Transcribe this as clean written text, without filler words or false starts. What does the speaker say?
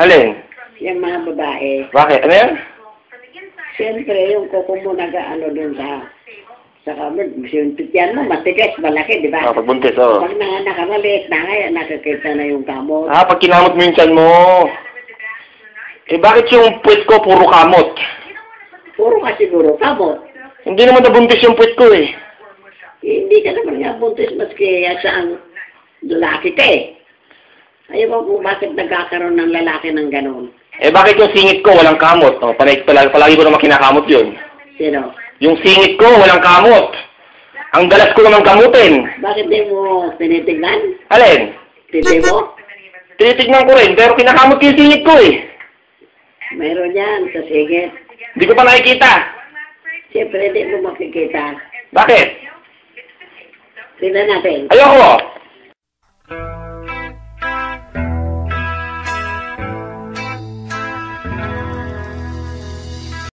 Alin? Yung mga babae. Bakit? Ano yan? Siyempre, yung kuko mo nag-ano dun sa kamod. Yung tityan mo, matigas, malaki, di ba? Pag buntis, oo. Pag nakamaliit na kaya, nakakita na yung kamot. Pag kinamot mo yung tiyan mo. Bakit yung puwet ko puro kamot? Puro ka siguro, kamot. Hindi naman nabuntis yung puwet ko eh. Hindi ka naman nga buntis maski saan lalaki ka eh. Ayaw mo kung bakit nagkakaroon ng lalaki ng ganon. Bakit yung singit ko walang kamot? Palagi ko naman kinakamot yun. Sino? Yung singit ko walang kamot. Ang dalas ko naman kamutin. Bakit di mo tinitignan? Alin? Titi mo? Tinitignan ko rin, pero kinakamot ko yung singit ko eh. Mayroon yan sa sigit. Hindi ko pa nakikita. Siyempre, di mo makikita. Bakit? Tignan natin. Ayoko!